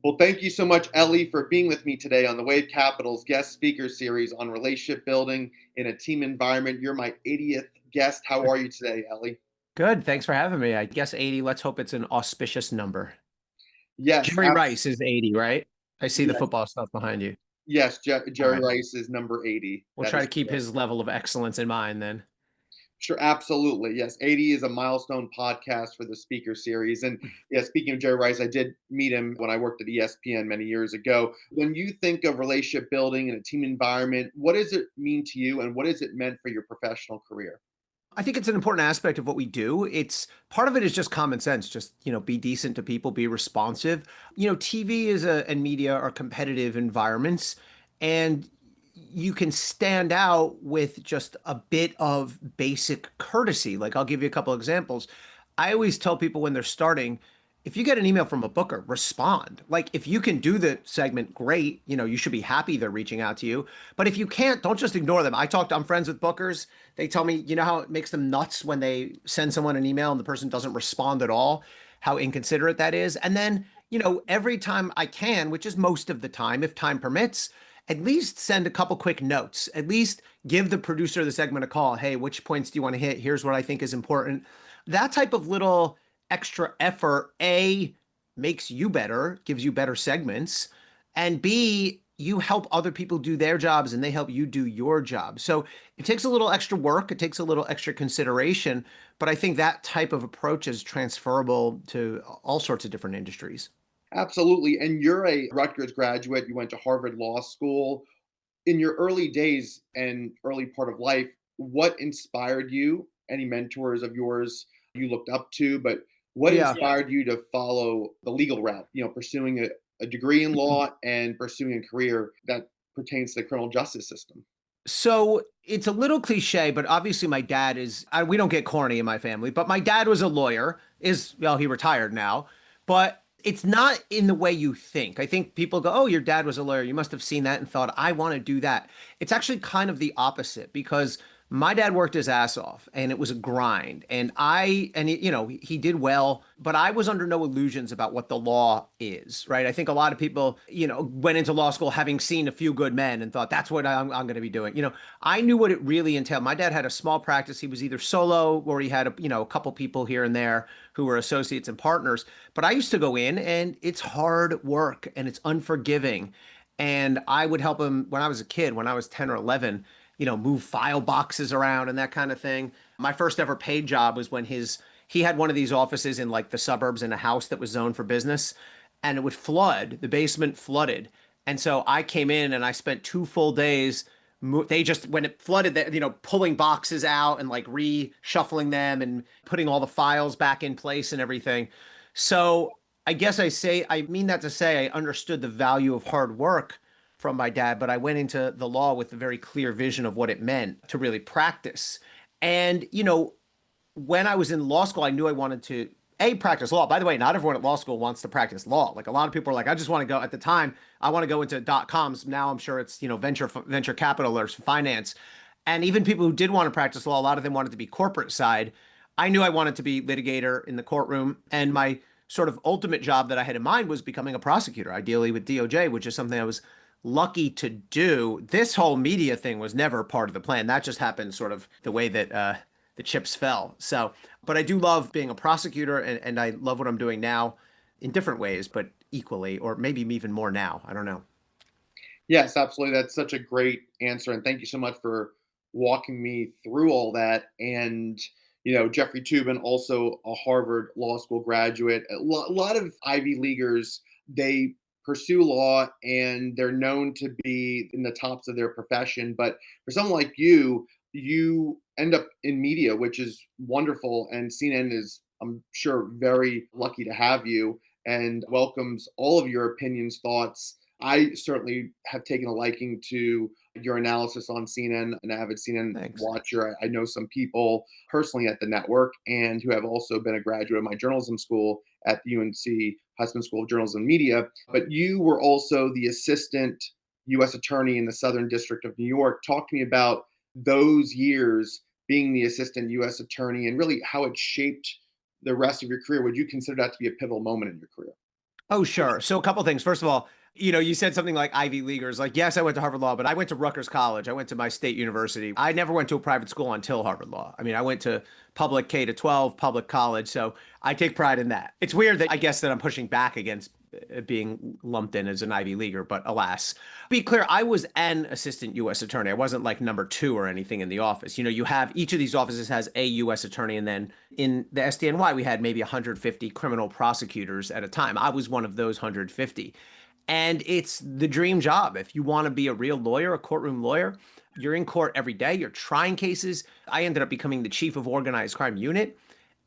Well, thank you so much, Elie, for being with me today on the WaveCapital's guest speaker series on relationship building in a team environment. You're my 80th guest. How are you today, Elie? Good. Thanks for having me. I guess 80. Let's hope it's an auspicious number. Yes, Jerry Rice is 80, right? I see the yes, football stuff behind you. yes. All Jerry right. Rice is number 80. We'll That try to is keep correct. his level of excellence in mind then. Sure, absolutely. Yes, 80 is a milestone podcast for the speaker series. And yeah, speaking of Jerry Rice, I did meet him when I worked at ESPN many years ago. When you think of relationship building in a team environment, what does it mean to you and what has it meant for your professional career? I think it's an important aspect of what we do. It's part of it is just common sense. Just, be decent to people, be responsive. TV and media are competitive environments, and you can stand out with just a bit of basic courtesy. Like I'll give you a couple examples. I always tell people when they're starting, if you get an email from a booker, respond. Like if you can do the segment, great. You should be happy they're reaching out to you. But if you can't, don't just ignore them. I'm friends with bookers. They tell me, how it makes them nuts when they send someone an email and the person doesn't respond at all, how inconsiderate that is. And then, every time I can, which is most of the time, if time permits, at least send a couple quick notes. At least give the producer of the segment a call. Hey, which points do you want to hit? Here's what I think is important. That type of little extra effort, A, makes you better, gives you better segments, and B, you help other people do their jobs and they help you do your job. So it takes a little extra work, it takes a little extra consideration, but I think that type of approach is transferable to all sorts of different industries. Absolutely. And you're a Rutgers graduate. You went to Harvard Law School. In your early days and early part of life, what inspired you? Any mentors of yours you looked up to, but what Yeah. inspired you to follow the legal route? Pursuing a degree in law and pursuing a career that pertains to the criminal justice system. So it's a little cliche, but obviously my dad we don't get corny in my family, but my dad was a lawyer, well, he retired now, but it's not in the way you think. I think people go, oh, your dad was a lawyer. You must have seen that and thought, I want to do that. It's actually kind of the opposite because my dad worked his ass off and it was a grind. He did well, but I was under no illusions about what the law is, right? I think a lot of people, went into law school having seen a few good men and thought that's what I'm going to be doing. I knew what it really entailed. My dad had a small practice. He was either solo or he had a couple people here and there who were associates and partners. But I used to go in and it's hard work and it's unforgiving. And I would help him when I was a kid, when I was 10 or 11, move file boxes around and that kind of thing. My first ever paid job was when he had one of these offices in like the suburbs in a house that was zoned for business and it would flood. The basement flooded. And so I came in and I spent 2 full days. They just, when it flooded, pulling boxes out and like reshuffling them and putting all the files back in place and everything. So I mean that to say I understood the value of hard work from my dad, but I went into the law with a very clear vision of what it meant to really practice. And, when I was in law school, I knew I wanted to practice law. By the way, not everyone at law school wants to practice law. Like a lot of people are like, I just want to go at the time, I want to go into .coms. Now I'm sure it's, venture capital or finance. And even people who did want to practice law, a lot of them wanted to be corporate side. I knew I wanted to be litigator in the courtroom. And my sort of ultimate job that I had in mind was becoming a prosecutor, ideally with DOJ, which is something I was lucky to do. This whole media thing was never part of the plan. That just happened sort of the way that the chips fell. So, but I do love being a prosecutor and I love what I'm doing now in different ways, but equally, or maybe even more now. I don't know. Yes, absolutely. That's such a great answer. And thank you so much for walking me through all that. And, Jeffrey Tubin, also a Harvard Law School graduate. A lot of Ivy Leaguers, they pursue law and they're known to be in the tops of their profession. But for someone like you end up in media, which is wonderful. And CNN is, I'm sure, very lucky to have you and welcomes all of your opinions, thoughts. I certainly have taken a liking to your analysis on CNN, an avid CNN Thanks. watcher. I know some people personally at the network and who have also been a graduate of my journalism school at the UNC Husband School of Journalism and Media. But you were also the assistant U.S. attorney in the Southern District of New York. Talk to me about those years being the assistant U.S. attorney and really how it shaped the rest of your career. Would you consider that to be a pivotal moment in your career? Oh, sure. So a couple things. First of all, you said something like Ivy Leaguers. Like, yes, I went to Harvard Law, but I went to Rutgers College. I went to my state university. I never went to a private school until Harvard Law. I mean, I went to public K to 12, public college. So I take pride in that. It's weird that I guess that I'm pushing back against being lumped in as an Ivy Leaguer, but alas. Be clear, I was an assistant U.S. attorney. I wasn't like number two or anything in the office. You have each of these offices has a U.S. attorney, and then in the SDNY, we had maybe 150 criminal prosecutors at a time. I was one of those 150. And it's the dream job. If you want to be a real lawyer, a courtroom lawyer, you're in court every day, you're trying cases. I ended up becoming the chief of organized crime unit.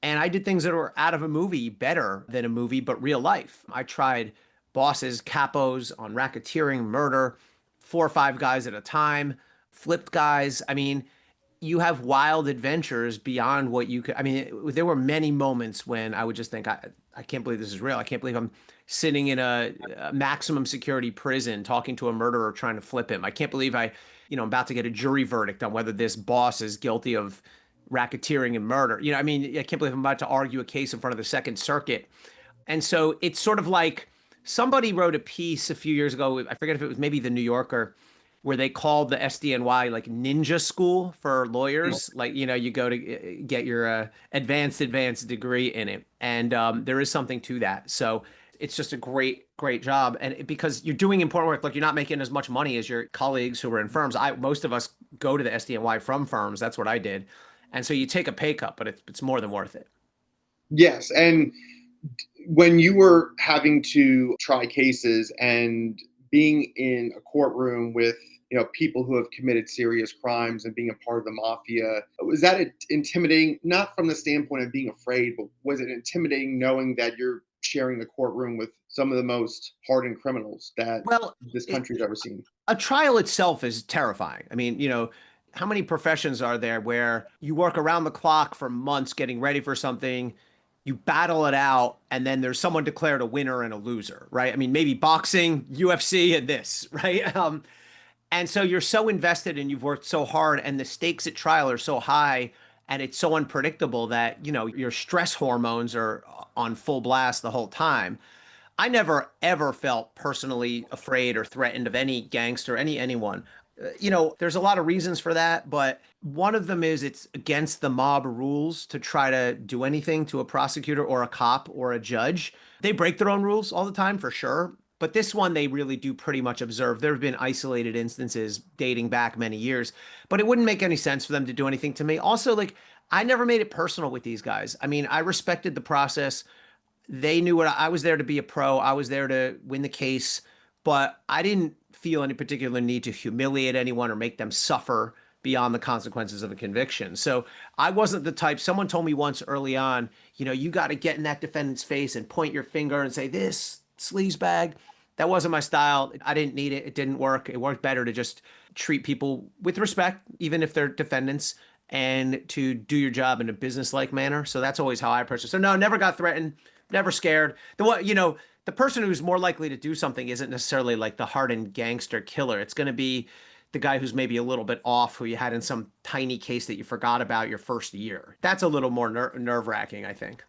And I did things that were out of a movie, better than a movie, but real life. I tried bosses, capos on racketeering, murder, 4 or 5 guys at a time, flipped guys. I mean, you have wild adventures beyond what you could. I mean, there were many moments when I would just think, I can't believe this is real. I can't believe I'm sitting in a maximum security prison talking to a murderer trying to flip him. I can't believe I'm about to get a jury verdict on whether this boss is guilty of racketeering and murder. I mean, I can't believe I'm about to argue a case in front of the Second Circuit. And so it's sort of like somebody wrote a piece a few years ago. I forget if it was maybe the New Yorker, where they called the SDNY like ninja school for lawyers. Like, you go to get your advanced degree in it. And there is something to that. So it's just a great, great job. And because you're doing important work, like you're not making as much money as your colleagues who are in firms. Most of us go to the SDNY from firms. That's what I did. And so you take a pay cut, but it's more than worth it. Yes. And when you were having to try cases and being in a courtroom with people who have committed serious crimes and being a part of the mafia, was that intimidating? Not from the standpoint of being afraid, but was it intimidating knowing that you're sharing the courtroom with some of the most hardened criminals that Well, this country's ever seen? a trial itself is terrifying. I mean, how many professions are there where you work around the clock for months getting ready for something, you battle it out, and then there's someone declared a winner and a loser, right? I mean, maybe boxing, UFC, and this, right? And so you're so invested and you've worked so hard, and the stakes at trial are so high, and it's so unpredictable that, your stress hormones are on full blast the whole time. I never ever felt personally afraid or threatened of any gangster, anyone. There's a lot of reasons for that, but one of them is it's against the mob rules to try to do anything to a prosecutor or a cop or a judge. They break their own rules all the time, for sure. But this one, they really do pretty much observe. There have been isolated instances dating back many years, but it wouldn't make any sense for them to do anything to me. Also, like, I never made it personal with these guys. I mean, I respected the process. They knew what I was there to be a pro. I was there to win the case, but I didn't feel any particular need to humiliate anyone or make them suffer beyond the consequences of a conviction. So I wasn't the type. Someone told me once early on, you got to get in that defendant's face and point your finger and say, "This sleazebag." That wasn't my style. I didn't need it. It didn't work. It worked better to just treat people with respect, even if they're defendants, and to do your job in a business-like manner. So that's always how I approach it. So no, never got threatened, never scared. The person who's more likely to do something isn't necessarily like the hardened gangster killer. It's going to be the guy who's maybe a little bit off, who you had in some tiny case that you forgot about your first year. That's a little more nerve-wracking, I think.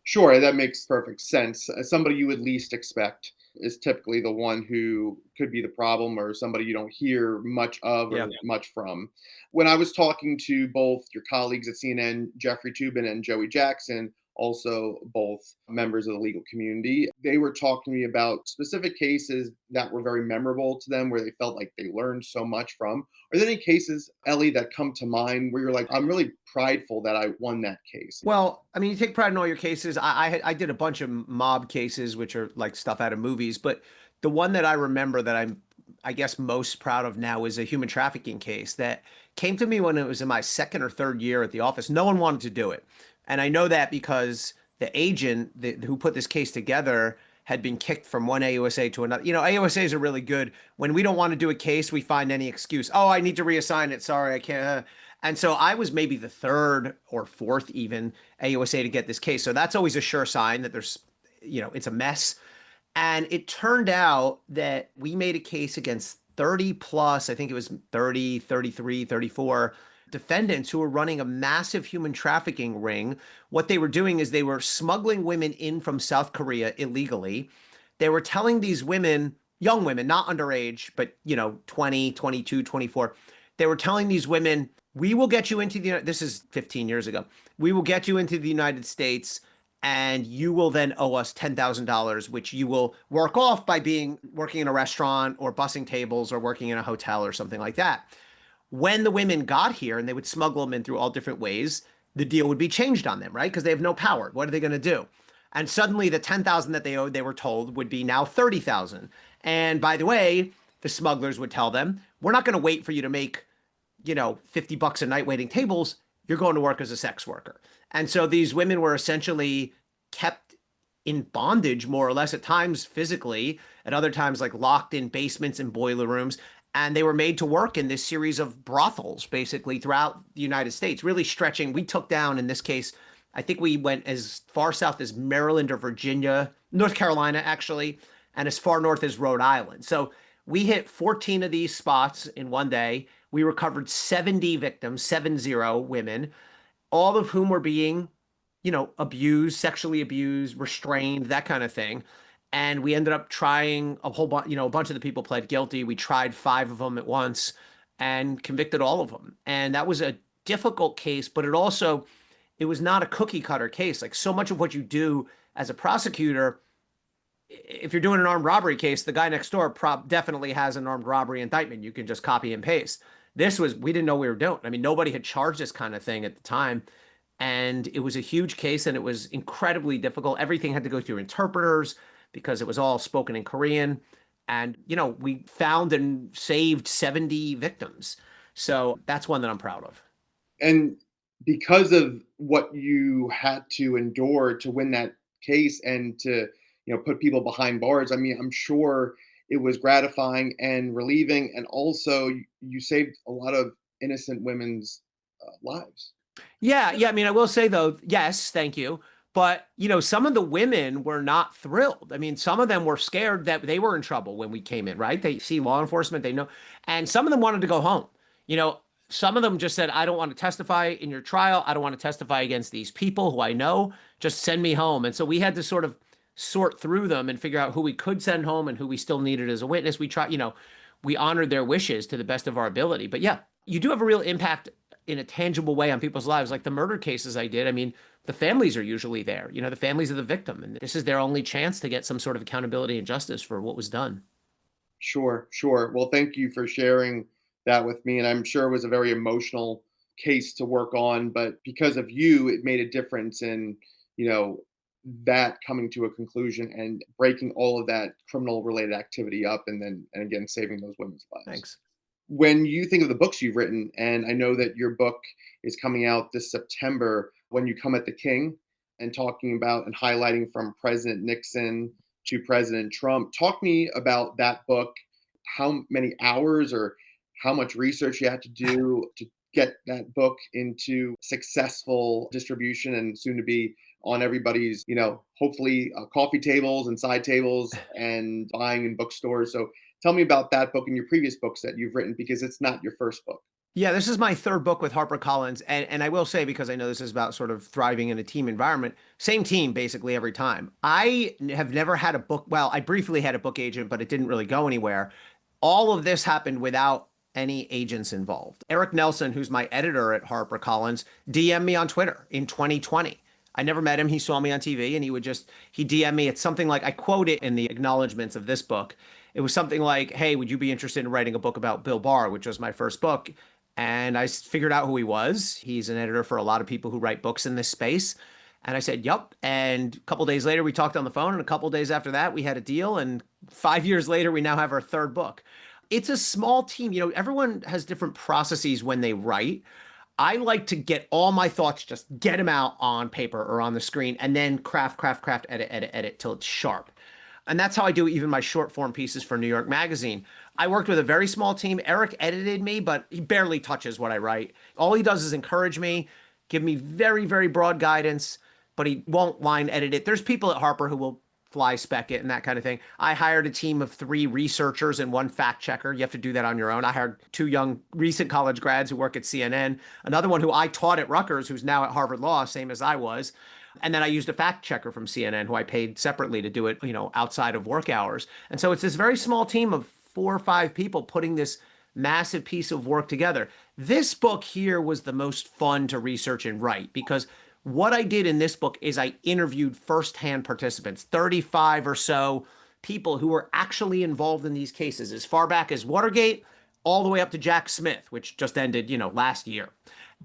Sure, that makes perfect sense. Somebody you would least expect is typically the one who could be the problem, or somebody you don't hear much of Yeah. or much from. When I was talking to both your colleagues at CNN, Jeffrey Toobin and Joey Jackson, also both members of the legal community, they were talking to me about specific cases that were very memorable to them, where they felt like they learned so much from. Are there any cases, Elie, that come to mind where you're like, I'm really prideful that I won that case? Well, I mean, you take pride in all your cases. I did a bunch of mob cases, which are like stuff out of movies, but the one that I remember that I guess, most proud of now is a human trafficking case that came to me when it was in my second or third year at the office. No one wanted to do it. And I know that because the agent who put this case together had been kicked from one AUSA to another. AUSAs are really good. When we don't want to do a case, we find any excuse. Oh, I need to reassign it. Sorry, I can't. And so I was maybe the third or fourth even AUSA to get this case. So that's always a sure sign that it's a mess. And it turned out that we made a case against 30 plus, I think it was 30, 33, 34 defendants who were running a massive human trafficking ring. What they were doing is they were smuggling women in from South Korea illegally. They were telling these women, young women, not underage, but 20, 22, 24. They were telling these women, we will get you into this is 15 years ago. We will get you into the United States and you will then owe us $10,000, which you will work off by working in a restaurant or bussing tables or working in a hotel or something like that. When the women got here and they would smuggle them in through all different ways, the deal would be changed on them, right? Because they have no power. What are they going to do? And suddenly the 10,000 that they owed, they were told, would be now 30,000. And by the way, the smugglers would tell them, we're not going to wait for you to make, $50 a night waiting tables. You're going to work as a sex worker. And so these women were essentially kept in bondage, more or less, at times physically, at other times like locked in basements and boiler rooms. And they were made to work in this series of brothels, basically, throughout the United States, really stretching. We took down, in this case, I think we went as far south as Maryland or Virginia, North Carolina, actually, and as far north as Rhode Island. So we hit 14 of these spots in one day. We recovered 70 victims, 70 women, all of whom were being, abused, sexually abused, restrained, that kind of thing. And we ended up trying a whole bunch, a bunch of the people pled guilty. We tried 5 of them at once and convicted all of them. And that was a difficult case, but it was not a cookie cutter case. Like so much of what you do as a prosecutor, if you're doing an armed robbery case, the guy next door definitely has an armed robbery indictment. You can just copy and paste. We didn't know what we were doing. I mean, nobody had charged this kind of thing at the time. And it was a huge case and it was incredibly difficult. Everything had to go through interpreters because it was all spoken in Korean. And, we found and saved 70 victims. So that's one that I'm proud of. And because of what you had to endure to win that case and to, put people behind bars, I mean, I'm sure it was gratifying and relieving. And also you saved a lot of innocent women's lives. Yeah. I mean, I will say though, yes, thank you. But, some of the women were not thrilled. I mean, some of them were scared that they were in trouble when we came in, right? They see law enforcement, they know. And some of them wanted to go home. Some of them just said, I don't want to testify in your trial. I don't want to testify against these people who I know. Just send me home. And so we had to sort of sort through them and figure out who we could send home and who we still needed as a witness. We honored their wishes to the best of our ability. But yeah, you do have a real impact in a tangible way on people's lives. Like the murder cases I did, I mean, the families are usually there, the families of the victim. And this is their only chance to get some sort of accountability and justice for what was done. Sure. Well, thank you for sharing that with me. And I'm sure it was a very emotional case to work on, but because of you, it made a difference in, that coming to a conclusion and breaking all of that criminal related activity up and again, saving those women's lives. Thanks. When you think of the books you've written, and I know that your book is coming out this September, When You Come at the King, and talking about and highlighting from President Nixon to President Trump. Talk me about that book, how many hours or how much research you had to do to get that book into successful distribution and soon to be on everybody's, hopefully coffee tables and side tables and buying in bookstores. So tell me about that book and your previous books that you've written, because it's not your first book. Yeah, this is my 3rd book with HarperCollins. And I will say, because I know this is about sort of thriving in a team environment, same team basically every time. I have never had a book. Well, I briefly had a book agent, but it didn't really go anywhere. All of this happened without any agents involved. Eric Nelson, who's my editor at HarperCollins, DM'd me on Twitter in 2020. I never met him. He saw me on TV and he DM'd me. It's something like, I quote it in the acknowledgments of this book. It was something like, hey, would you be interested in writing a book about Bill Barr, which was my first book? And I figured out who he was. He's an editor for a lot of people who write books in this space. And I said, yup. And a couple days later, we talked on the phone. And a couple days after that, we had a deal. And 5 years later, we now have our 3rd book. It's a small team. Everyone has different processes when they write. I like to get all my thoughts, just get them out on paper or on the screen, and then craft, edit till it's sharp. And that's how I do even my short form pieces for New York Magazine. I worked with a very small team. Eric edited me, but he barely touches what I write. All he does is encourage me, give me very, very broad guidance, but he won't line edit it. There's people at Harper who will fly spec it and that kind of thing. I hired a team of 3 researchers and 1 fact checker. You have to do that on your own. I hired 2 young recent college grads who work at CNN, another one who I taught at Rutgers, who's now at Harvard Law, same as I was. And then I used a fact checker from CNN who I paid separately to do it, outside of work hours. And so it's this very small team of 4 or 5 people putting this massive piece of work together. This book here was the most fun to research and write because what I did in this book is I interviewed firsthand participants, 35 or so people who were actually involved in these cases, as far back as Watergate, all the way up to Jack Smith, which just ended, last year.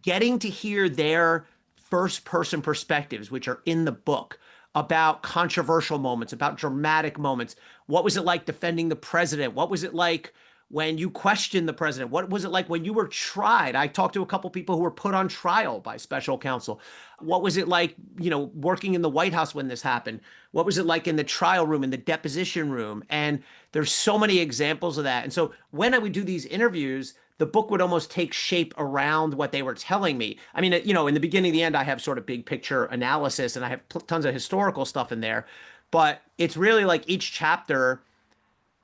Getting to hear their first person perspectives, which are in the book, about controversial moments, about dramatic moments. What was it like defending the president? What was it like when you questioned the president? What was it like when you were tried? I talked to a couple people who were put on trial by special counsel. What was it like, working in the White House when this happened? What was it like in the trial room, in the deposition room? And there's so many examples of that. And so when I would do these interviews, the book would almost take shape around what they were telling me. I mean, in the beginning, the end, I have sort of big picture analysis and I have tons of historical stuff in there, but it's really like each chapter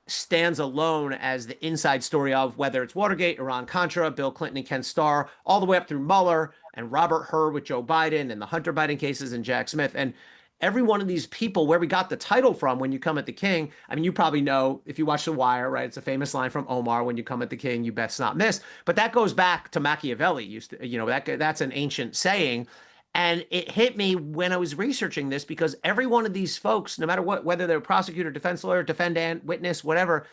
stands alone as the inside story of whether it's Watergate, Iran-Contra, Bill Clinton and Ken Starr, all the way up through Mueller and Robert Hur with Joe Biden and the Hunter Biden cases and Jack Smith. And every one of these people, where we got the title from, When You Come at the King, I mean, you probably know if you watch The Wire, right? It's a famous line from Omar, when you come at the king, you best not miss. But that goes back to Machiavelli. That's an ancient saying. And it hit me when I was researching this because every one of these folks, no matter what, whether they're prosecutor, defense lawyer, defendant, witness, whatever,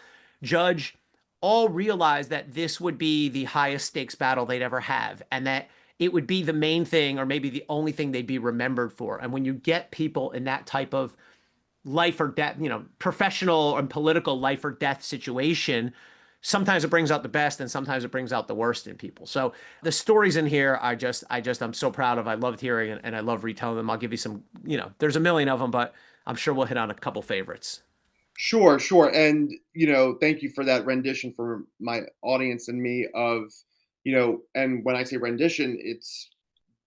judge, all realized that this would be the highest stakes battle they'd ever have. And that it would be the main thing or maybe the only thing they'd be remembered for. And when you get people in that type of life or death, professional and political life or death situation, sometimes it brings out the best and sometimes it brings out the worst in people. So the stories in here, I'm so proud of. I loved hearing it and I love retelling them. I'll give you some, there's a million of them, but I'm sure we'll hit on a couple favorites. Sure, sure. And, thank you for that rendition for my audience and me of, and when I say rendition, it's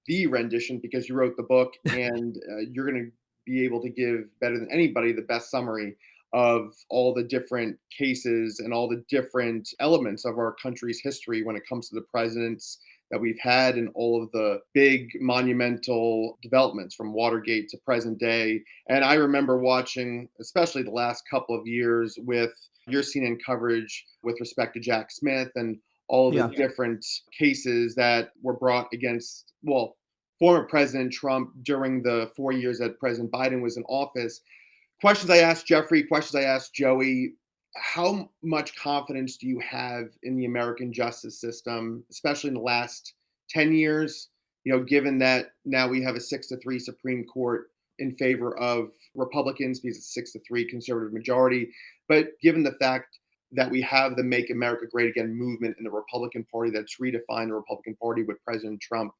the rendition because you wrote the book and you're going to be able to give better than anybody the best summary of all the different cases and all the different elements of our country's history when it comes to the presidents that we've had and all of the big monumental developments from Watergate to present day. And I remember watching, especially the last couple of years, with your CNN coverage with respect to Jack Smith and all the different cases that were brought against, former President Trump during the 4 years that President Biden was in office. Questions I asked Jeffrey, questions I asked Joey. How much confidence do you have in the American justice system, especially in the last 10 years? Given that now we have a 6-3 Supreme Court in favor of Republicans because it's 6-3 conservative majority. But given the fact that we have the Make America Great Again movement in the Republican Party that's redefined the Republican Party with President Trump,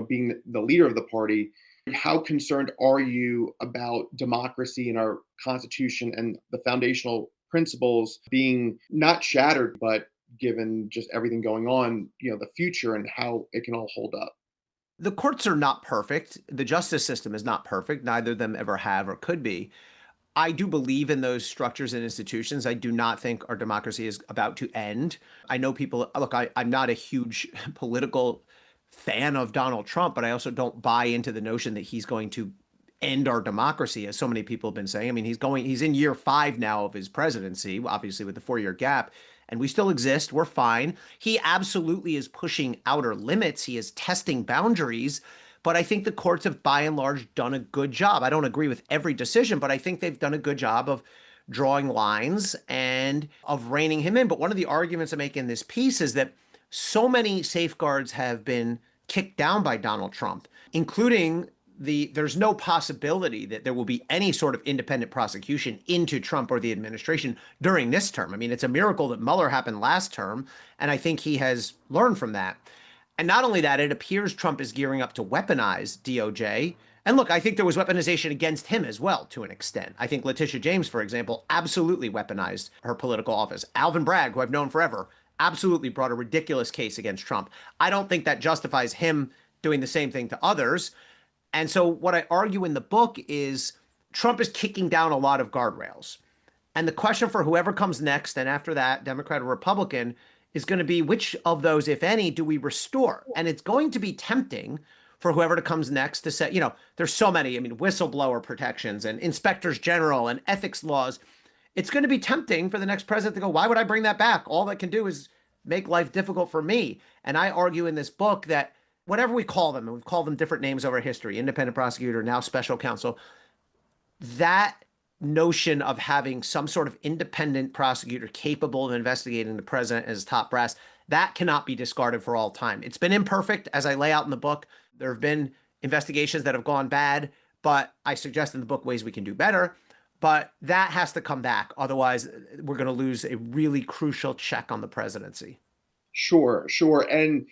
being the leader of the party, how concerned are you about democracy and our Constitution and the foundational principles being not shattered, but given just everything going on, the future and how it can all hold up? The courts are not perfect. The justice system is not perfect. Neither of them ever have or could be. I do believe in those structures and institutions. I do not think our democracy is about to end. I know people, look, I'm not a huge political fan of Donald Trump, but I also don't buy into the notion that he's going to end our democracy, as so many people have been saying. I mean, he's in year 5 now of his presidency, obviously with the 4-year gap, and we still exist. We're fine. He absolutely is pushing outer limits. He is testing boundaries. But I think the courts have by and large done a good job. I don't agree with every decision, but I think they've done a good job of drawing lines and of reining him in. But one of the arguments I make in this piece is that so many safeguards have been kicked down by Donald Trump, including there's no possibility that there will be any sort of independent prosecution into Trump or the administration during this term. I mean, it's a miracle that Mueller happened last term, and I think he has learned from that. And not only that, it appears Trump is gearing up to weaponize DOJ. And look, I think there was weaponization against him as well, to an extent. I think Letitia James, for example, absolutely weaponized her political office. Alvin Bragg, who I've known forever, absolutely brought a ridiculous case against Trump. I don't think that justifies him doing the same thing to others. And so what I argue in the book is Trump is kicking down a lot of guardrails. And the question for whoever comes next, and after that, Democrat or Republican, is going to be which of those, if any, do we restore? And it's going to be tempting for whoever comes next to say, there's so many, whistleblower protections and inspectors general and ethics laws. It's going to be tempting for the next president to go, why would I bring that back? All that can do is make life difficult for me. And I argue in this book that whatever we call them, and we've called them different names over history, independent prosecutor, now special counsel, that notion of having some sort of independent prosecutor capable of investigating the president as top brass, that cannot be discarded for all time. It's been imperfect, as I lay out in the book. There have been investigations that have gone bad, but I suggest in the book ways we can do better. But that has to come back. Otherwise, we're going to lose a really crucial check on the presidency. Sure. And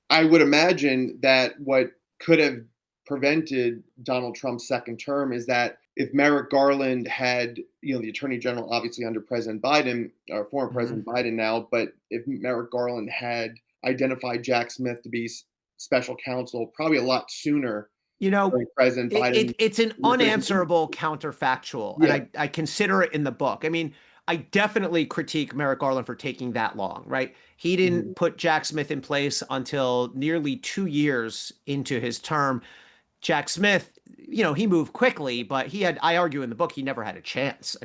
I would imagine that what could have prevented Donald Trump's second term is that if Merrick Garland had, the attorney general, obviously under President Biden, or former President Biden now, but if Merrick Garland had identified Jack Smith to be special counsel probably a lot sooner, President Biden. It's an unanswerable counterfactual, and I consider it in the book. I definitely critique Merrick Garland for taking that long, right? He didn't put Jack Smith in place until nearly 2 years into his term. Jack Smith, he moved quickly, but I argue in the book, he never had a chance.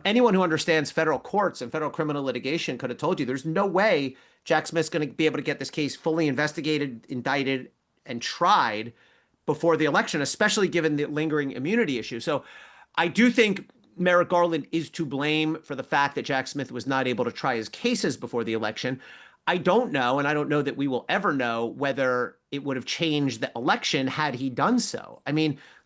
Anyone who understands federal courts and federal criminal litigation could have told you there's no way Jack Smith's going to be able to get this case fully investigated, indicted, and tried before the election, especially given the lingering immunity issue. So I do think Merrick Garland is to blame for the fact that Jack Smith was not able to try his cases before the election. I don't know, and I don't know that we will ever know whether it would have changed the election had he done so.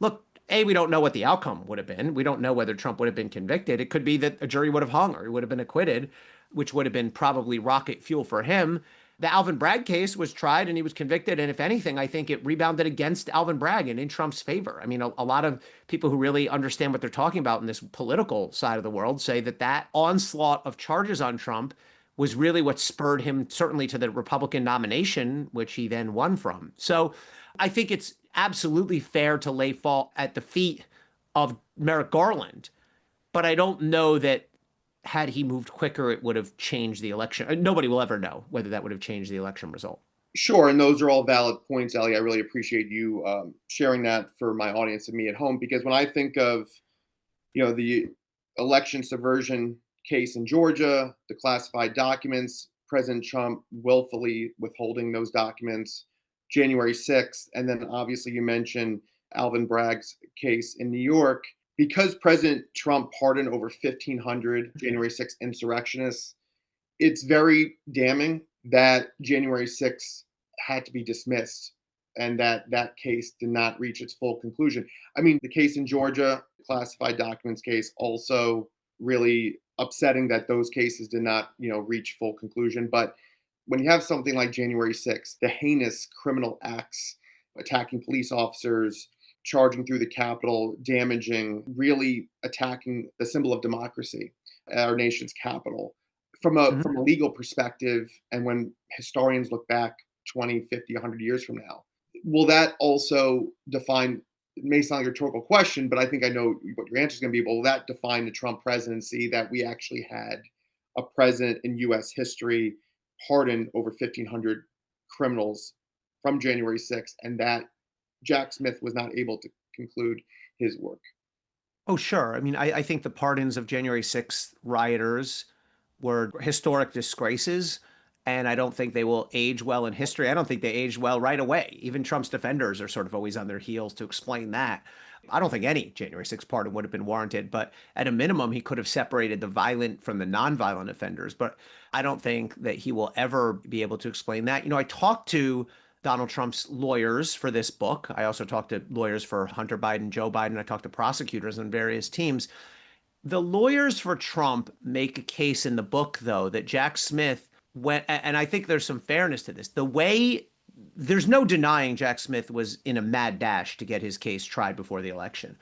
Look, we don't know what the outcome would have been. We don't know whether Trump would have been convicted. It could be that a jury would have hung or he would have been acquitted, which would have been probably rocket fuel for him. The Alvin Bragg case was tried and he was convicted. And if anything, I think it rebounded against Alvin Bragg and in Trump's favor. A lot of people who really understand what they're talking about in this political side of the world say that onslaught of charges on Trump was really what spurred him certainly to the Republican nomination, which he then won from. So I think it's absolutely fair to lay fault at the feet of Merrick Garland. But I don't know that had he moved quicker, it would have changed the election. Nobody will ever know whether that would have changed the election result. Sure. And those are all valid points, Elie. I really appreciate you sharing that for my audience and me at home, because when I think of, the election subversion case in Georgia, the classified documents, President Trump willfully withholding those documents, January 6th, and then obviously you mentioned Alvin Bragg's case in New York, because President Trump pardoned over 1,500 January 6th insurrectionists, it's very damning that January 6th had to be dismissed and that case did not reach its full conclusion. The case in Georgia, classified documents case, also really upsetting that those cases did not, reach full conclusion. But when you have something like January 6th, the heinous criminal acts, attacking police officers, charging through the Capitol, damaging, really attacking the symbol of democracy, our nation's capital. From a legal perspective, and when historians look back 20, 50, 100 years from now, will that also define, it may sound like a rhetorical question, but I think I know what your answer is going to be, will that define the Trump presidency, that we actually had a president in U.S. history pardon over 1,500 criminals from January 6th, and that Jack Smith was not able to conclude his work? Oh, sure. I think the pardons of January 6th rioters were historic disgraces, and I don't think they will age well in history. I don't think they aged well right away. Even Trump's defenders are sort of always on their heels to explain that. I don't think any January 6th pardon would have been warranted, but at a minimum, he could have separated the violent from the nonviolent offenders. But I don't think that he will ever be able to explain that. I talked to Donald Trump's lawyers for this book. I also talked to lawyers for Hunter Biden, Joe Biden. I talked to prosecutors on various teams. The lawyers for Trump make a case in the book, though, that Jack Smith went, and I think there's some fairness to this. There's no denying Jack Smith was in a mad dash to get his case tried before the election,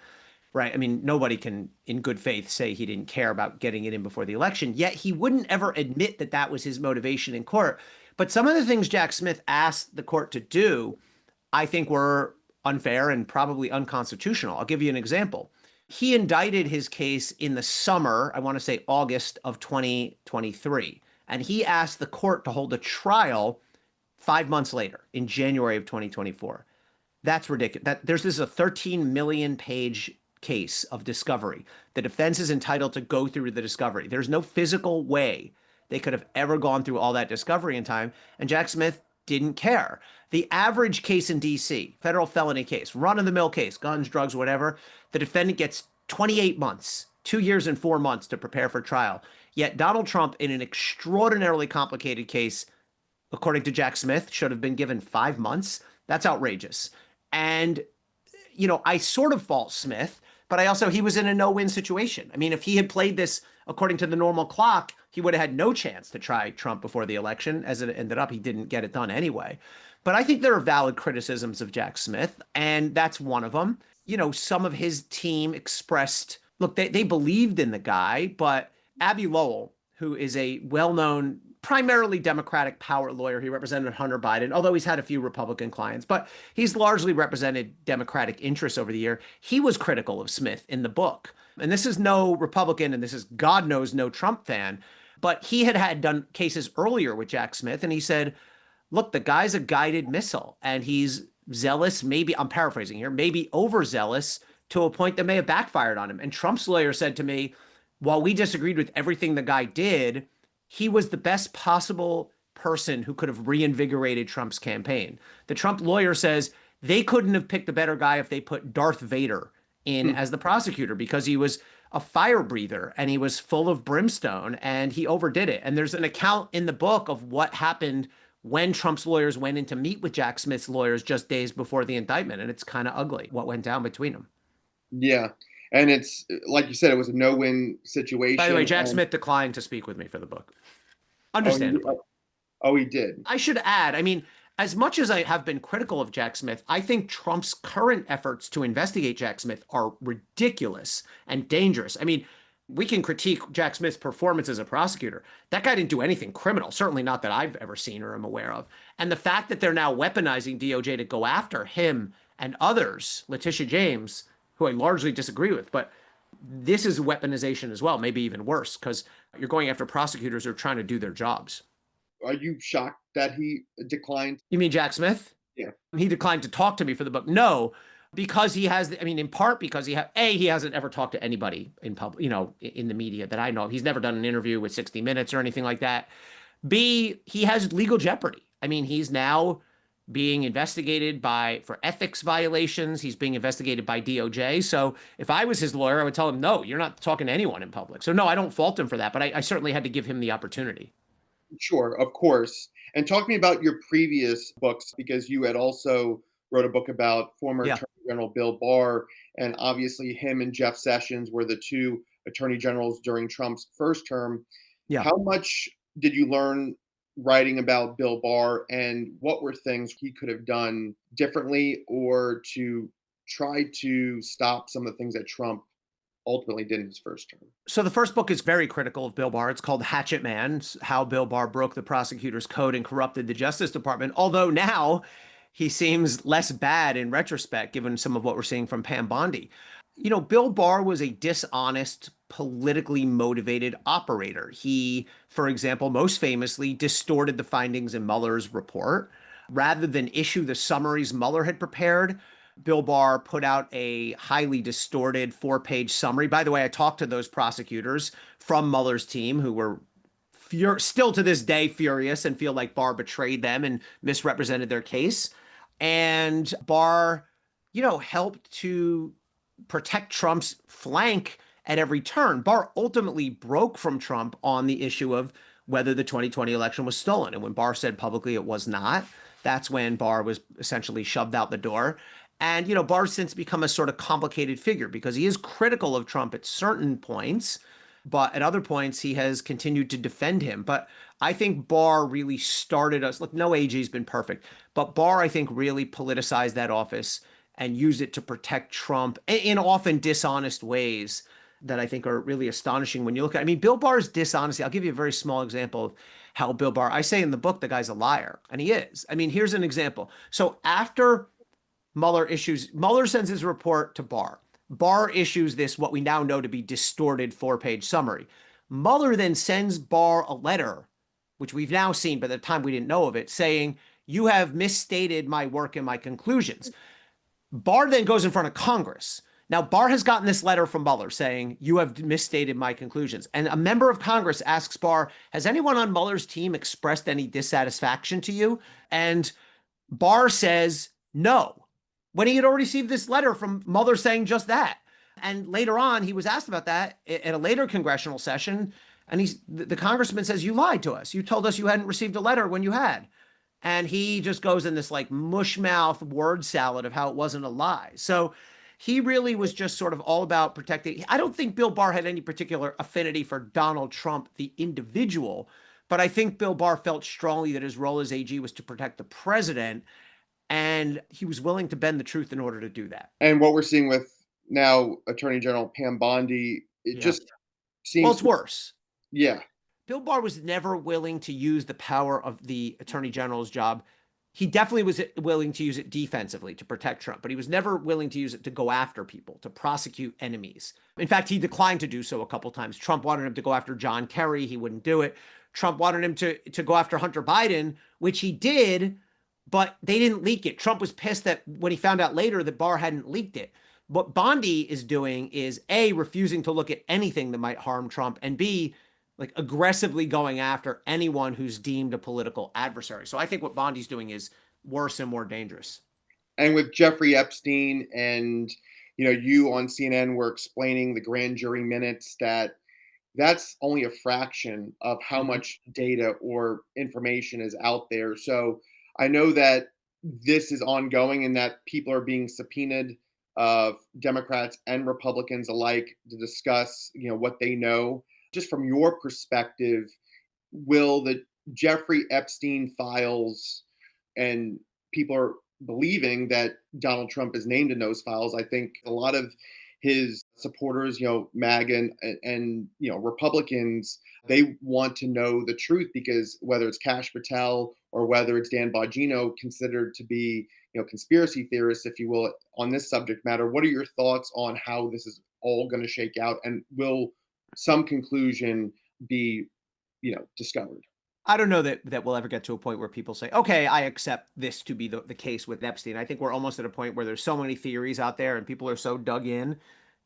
right? Nobody can, in good faith, say he didn't care about getting it in before the election, yet he wouldn't ever admit that that was his motivation in court. But some of the things Jack Smith asked the court to do, I think were unfair and probably unconstitutional. I'll give you an example. He indicted his case in the summer, I want to say August of 2023. And he asked the court to hold a trial 5 months later in January of 2024. That's ridiculous. This is a 13 million page case of discovery. The defense is entitled to go through the discovery. There's no physical way they could have ever gone through all that discovery in time. And Jack Smith didn't care. The average case in DC, federal felony case, run of the mill case, guns, drugs, whatever, the defendant gets 28 months, 2 years and 4 months to prepare for trial. Yet Donald Trump, in an extraordinarily complicated case, according to Jack Smith, should have been given 5 months. That's outrageous. And, I sort of fault Smith, but he was in a no-win situation. I mean, if he had played this according to the normal clock, he would have had no chance to try Trump before the election. As it ended up, he didn't get it done anyway. But I think there are valid criticisms of Jack Smith, and that's one of them. Some of his team expressed, look, they believed in the guy, but Abbe Lowell, who is a well-known, primarily Democratic power lawyer, he represented Hunter Biden, although he's had a few Republican clients, but he's largely represented Democratic interests over the year. He was critical of Smith in the book. And this is no Republican, and this is, God knows, no Trump fan, but he had done cases earlier with Jack Smith, and he said, look, the guy's a guided missile, and he's zealous, maybe, I'm paraphrasing here, maybe overzealous to a point that may have backfired on him. And Trump's lawyer said to me, while we disagreed with everything the guy did, he was the best possible person who could have reinvigorated Trump's campaign. The Trump lawyer says they couldn't have picked a better guy if they put Darth Vader in as the prosecutor, because he was a fire breather and he was full of brimstone and he overdid it. And there's an account in the book of what happened when Trump's lawyers went in to meet with Jack Smith's lawyers just days before the indictment. And it's kind of ugly what went down between them. Yeah. And it's, like you said, it was a no-win situation. By the way, Jack Smith declined to speak with me for the book. Understandably. Oh, he did. I should add, I mean, as much as I have been critical of Jack Smith, I think Trump's current efforts to investigate Jack Smith are ridiculous and dangerous. I mean, we can critique Jack Smith's performance as a prosecutor. That guy didn't do anything criminal, certainly not that I've ever seen or am aware of. And the fact that they're now weaponizing DOJ to go after him and others, Letitia James, who I largely disagree with, but this is weaponization as well, maybe even worse, because you're going after prosecutors who are trying to do their jobs. Are you shocked that he declined? You mean Jack Smith? Yeah. He declined to talk to me for the book. No, because he has, I mean, in part because he hasn't ever talked to anybody in public, in the media that I know of. He's never done an interview with 60 Minutes or anything like that. B, he has legal jeopardy. I mean, he's now being investigated for ethics violations. He's being investigated by DOJ. So if I was his lawyer, I would tell him, no, you're not talking to anyone in public. So no, I don't fault him for that, but I certainly had to give him the opportunity. Sure, of course. And talk to me about your previous books, because you had also wrote a book about former Attorney General Bill Barr, and obviously him and Jeff Sessions were the two attorney generals during Trump's first term. Yeah. How much did you learn writing about Bill Barr, and what were things he could have done differently or to try to stop some of the things that Trump ultimately did in his first term? So the first book is very critical of Bill Barr. It's called Hatchet Man: How Bill Barr Broke the Prosecutor's Code and Corrupted the Justice Department. Although now he seems less bad in retrospect, given some of what we're seeing from Pam Bondi. Bill Barr was a dishonest, politically motivated operator. He, for example, most famously distorted the findings in Mueller's report. Rather than issue the summaries Mueller had prepared, Bill Barr put out a highly distorted 4-page summary. By the way, I talked to those prosecutors from Mueller's team who were still to this day furious and feel like Barr betrayed them and misrepresented their case. And Barr, helped to protect Trump's flank at every turn. Barr ultimately broke from Trump on the issue of whether the 2020 election was stolen. And when Barr said publicly it was not, that's when Barr was essentially shoved out the door. And, Barr's since become a sort of complicated figure because he is critical of Trump at certain points, but at other points he has continued to defend him. But I think Barr really started us. Look, no AG's been perfect, but Barr, I think, really politicized that office and used it to protect Trump in often dishonest ways that I think are really astonishing when you look at, Bill Barr's dishonesty. I'll give you a very small example of how Bill Barr, I say in the book, the guy's a liar, and he is. Here's an example. So after Mueller sends his report to Barr. Barr issues this, what we now know to be distorted 4-page summary. Mueller then sends Barr a letter, which we've now seen, but at the time we didn't know of it, saying, you have misstated my work and my conclusions. Barr then goes in front of Congress. Now, Barr has gotten this letter from Mueller saying, you have misstated my conclusions. And a member of Congress asks Barr, has anyone on Mueller's team expressed any dissatisfaction to you? And Barr says no, when he had already received this letter from Mueller saying just that. And later on, he was asked about that at a later congressional session. And the congressman says, you lied to us. You told us you hadn't received a letter when you had. And he just goes in this like mushmouth word salad of how it wasn't a lie. So he really was just sort of all about protecting. I don't think Bill Barr had any particular affinity for Donald Trump, the individual, but I think Bill Barr felt strongly that his role as AG was to protect the president, and he was willing to bend the truth in order to do that. And what we're seeing with now Attorney General Pam Bondi, it Yeah. just Well, seems, it's worse. yeah. Bill Barr was never willing to use the power of the attorney general's job. He definitely was willing to use it defensively to protect Trump, but he was never willing to use it to go after people, to prosecute enemies. In fact, he declined to do so a couple times. Trump wanted him to go after John Kerry. He wouldn't do it. Trump wanted him to go after Hunter Biden, which he did, but they didn't leak it. Trump was pissed that when he found out later that Barr hadn't leaked it. What Bondi is doing is A, refusing to look at anything that might harm Trump, and B, like aggressively going after anyone who's deemed a political adversary. So I think what Bondi's doing is worse and more dangerous. And with Jeffrey Epstein and you on CNN were explaining the grand jury minutes, that's only a fraction of how much data or information is out there. So I know that this is ongoing and that people are being subpoenaed, Democrats and Republicans alike, to discuss what they know. Just from your perspective, will the Jeffrey Epstein files, and people are believing that Donald Trump is named in those files. I think a lot of his supporters, MAGA and Republicans, they want to know the truth, because whether it's Kash Patel or whether it's Dan Bongino, considered to be conspiracy theorists, if you will, on this subject matter. What are your thoughts on how this is all going to shake out, and will some conclusion be discovered? I don't know that we'll ever get to a point where people say, okay, I accept this to be the case with Epstein. I think we're almost at a point where there's so many theories out there and people are so dug in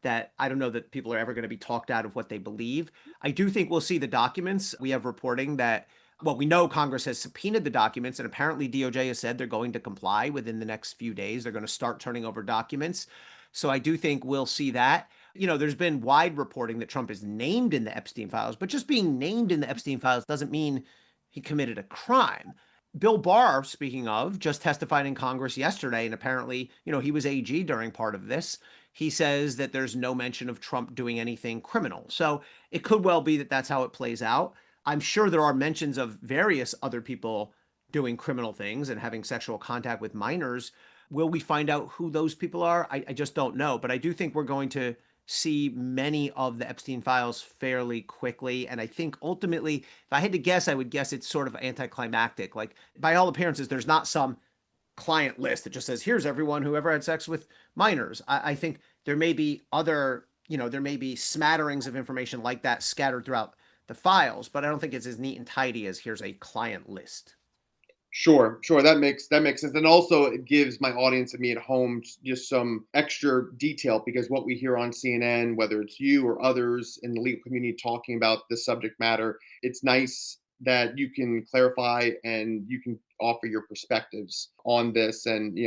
that I don't know that people are ever going to be talked out of what they believe. I do think we'll see the documents. We have reporting that, well, we know Congress has subpoenaed the documents, and apparently DOJ has said they're going to comply within the next few days. They're going to start turning over documents. So I do think we'll see that. There's been wide reporting that Trump is named in the Epstein files, but just being named in the Epstein files doesn't mean he committed a crime. Bill Barr, speaking of, just testified in Congress yesterday, and apparently, he was AG during part of this. He says that there's no mention of Trump doing anything criminal. So it could well be that that's how it plays out. I'm sure there are mentions of various other people doing criminal things and having sexual contact with minors. Will we find out who those people are? I just don't know. But I do think we're going to see many of the Epstein files fairly quickly. And I think ultimately, if I had to guess, I would guess it's sort of anticlimactic. Like, by all appearances, there's not some client list that just says, here's everyone who ever had sex with minors. I think there may be other, there may be smatterings of information like that scattered throughout the files, but I don't think it's as neat and tidy as here's a client list. Sure. That makes sense. And also it gives my audience and me at home just some extra detail, because what we hear on CNN, whether it's you or others in the legal community talking about this subject matter, it's nice that you can clarify and you can offer your perspectives on this. And,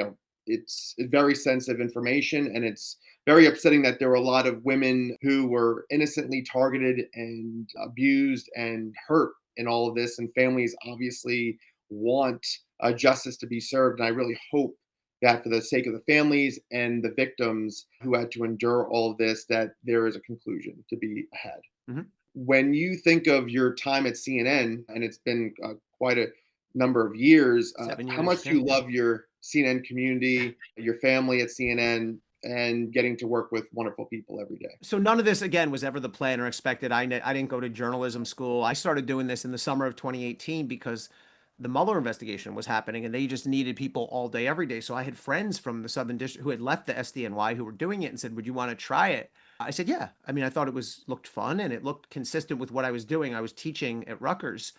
it's very sensitive information, and it's very upsetting that there were a lot of women who were innocently targeted and abused and hurt in all of this. And families obviously want justice to be served. And I really hope that for the sake of the families and the victims who had to endure all of this, that there is a conclusion to be had. Mm-hmm. When you think of your time at CNN, and it's been quite a number of years, 7 years, how much do you love your CNN community, your family at CNN, and getting to work with wonderful people every day? So none of this, again, was ever the plan or expected. I didn't go to journalism school. I started doing this in the summer of 2018 because the Mueller investigation was happening and they just needed people all day, every day. So I had friends from the Southern District who had left the SDNY who were doing it and said, would you want to try it? I said, yeah. I mean, I thought looked fun and it looked consistent with what I was doing. I was teaching at Rutgers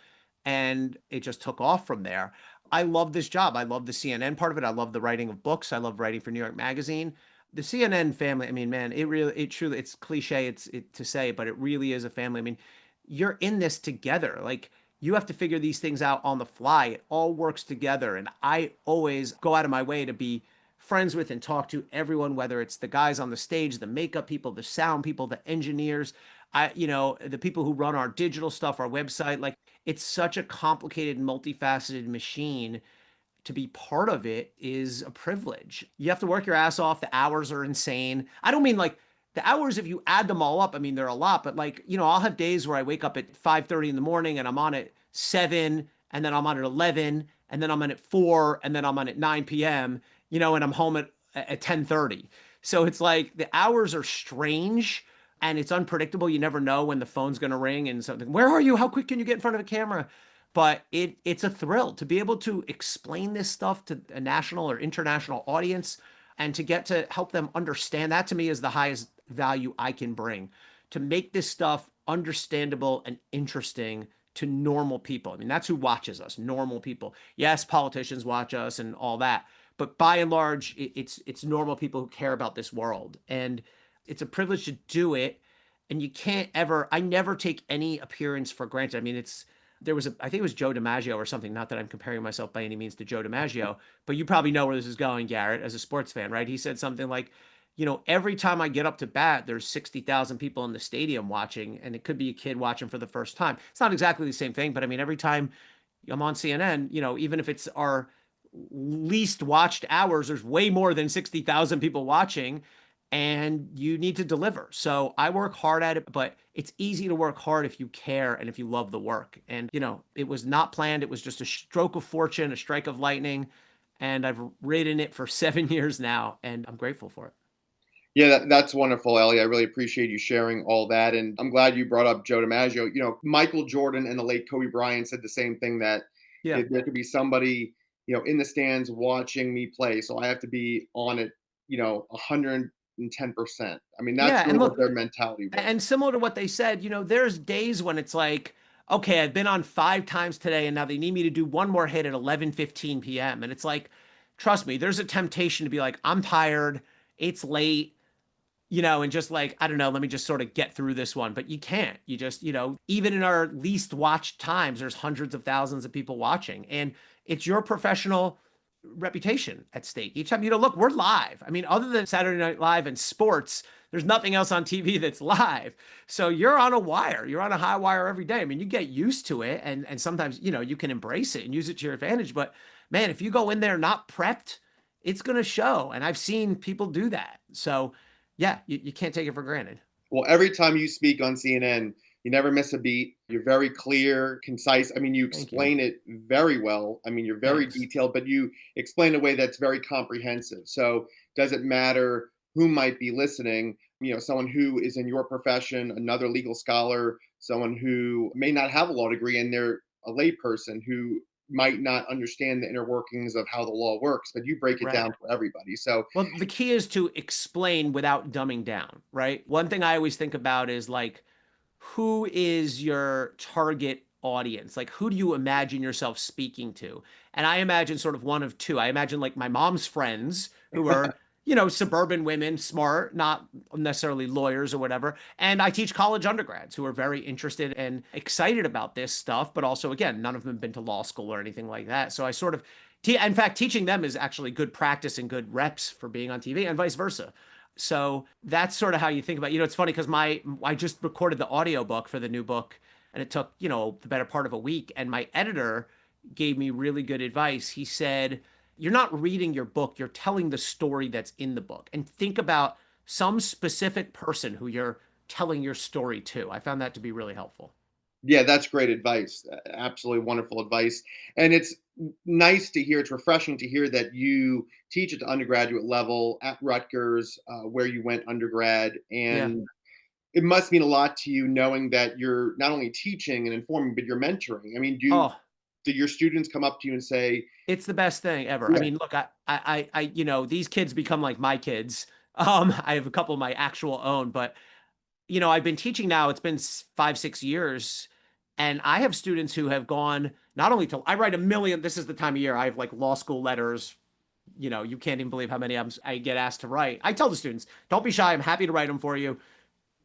and it just took off from there. I love this job. I love the CNN part of it. I love the writing of books. I love writing for New York Magazine. The CNN family, I mean, man, it truly, it's cliche to say, but it really is a family. I mean, you're in this together. Like, you have to figure these things out on the fly. It all works together. And I always go out of my way to be friends with and talk to everyone, whether it's the guys on the stage, the makeup people, the sound people, the engineers, the people who run our digital stuff, our website. Like, it's such a complicated, multifaceted machine. To be part of it is a privilege. You have to work your ass off. The hours are insane. I don't mean like the hours, if you add them all up, I mean, they're a lot, but like, I'll have days where I wake up at 5:30 in the morning and I'm on at 7, and then I'm on at 11, and then I'm on at 4, and then I'm on at 9 p.m., and I'm home at 10:30. So it's like the hours are strange and it's unpredictable. You never know when the phone's going to ring and something. Where are you? How quick can you get in front of a camera? But it's a thrill to be able to explain this stuff to a national or international audience and to get to help them understand. That to me is the highest value I can bring, to make this stuff understandable and interesting to normal people. I mean, that's who watches us, normal people. Yes, politicians watch us and all that, but by and large, it's normal people who care about this world. And it's a privilege to do it. And you can't ever, I never take any appearance for granted. I mean, I think it was Joe DiMaggio or something. Not that I'm comparing myself by any means to Joe DiMaggio, but you probably know where this is going, Garrett, as a sports fan, right? He said something like, every time I get up to bat, there's 60,000 people in the stadium watching, and it could be a kid watching for the first time. It's not exactly the same thing, but I mean, every time I'm on CNN, even if it's our least watched hours, there's way more than 60,000 people watching, and you need to deliver. So I work hard at it, but it's easy to work hard if you care and if you love the work. And, it was not planned. It was just a stroke of fortune, a strike of lightning. And I've ridden it for 7 years now, and I'm grateful for it. Yeah, that's wonderful, Elie. I really appreciate you sharing all that. And I'm glad you brought up Joe DiMaggio. Michael Jordan and the late Kobe Bryant said the same thing, that Yeah. there could be somebody, in the stands watching me play. So I have to be on it, 110%. I mean, that's Yeah. really And what look, their mentality was. and similar to what they said, there's days when it's like, okay, I've been on 5 times today, and now they need me to do one more hit at 11:15 p.m. And it's like, trust me, there's a temptation to be like, I'm tired, it's late, and just like, I don't know, let me just sort of get through this one. But you can't. You just, even in our least watched times, there's hundreds of thousands of people watching. And it's your professional reputation at stake. Each time, look, we're live. I mean, other than Saturday Night Live and sports, there's nothing else on TV that's live. So you're on a wire. You're on a high wire every day. I mean, you get used to it, and sometimes, you can embrace it and use it to your advantage. But man, if you go in there not prepped, it's going to show. And I've seen people do that. So yeah, you can't take it for granted. Well, every time you speak on CNN, you never miss a beat. You're very clear, concise. I mean, you Thank you. explain it very well. I mean, you're very Thanks. detailed, but you explain in a way that's very comprehensive. So, does it matter who might be listening? Someone who is in your profession, another legal scholar, someone who may not have a law degree, and they're a layperson who might not understand the inner workings of how the law works, but you break it Right. down for everybody. So, Well, the key is to explain without dumbing down, right? One thing I always think about is like, who is your target audience? Like, who do you imagine yourself speaking to? And I imagine sort of one of two. I imagine like my mom's friends who are, suburban women, smart, not necessarily lawyers or whatever. And I teach college undergrads who are very interested and excited about this stuff, but also, again, none of them have been to law school or anything like that. So I sort of, in fact, teaching them is actually good practice and good reps for being on TV and vice versa. So that's sort of how you think about it. It's funny because I just recorded the audiobook for the new book, and it took, the better part of a week. And my editor gave me really good advice. He said, you're not reading your book, you're telling the story that's in the book. And think about some specific person who you're telling your story to. I found that to be really helpful. yeah, that's great advice. Absolutely wonderful advice. And it's nice to hear, it's refreshing to hear that you teach at the undergraduate level at Rutgers, where you went undergrad. Yeah. And it must mean a lot to you knowing that you're not only teaching and informing, but you're mentoring. I mean, Oh, Do your students come up to you and say, It's the best thing ever. I yeah, mean, look, these kids become like my kids. I have a couple of my actual own, but I've been teaching now, it's been 5, 6 years. And I have students who have gone not only to, I write a million, this is the time of year, I have like law school letters. You can't even believe how many I get asked to write. I tell the students, don't be shy. I'm happy to write them for you.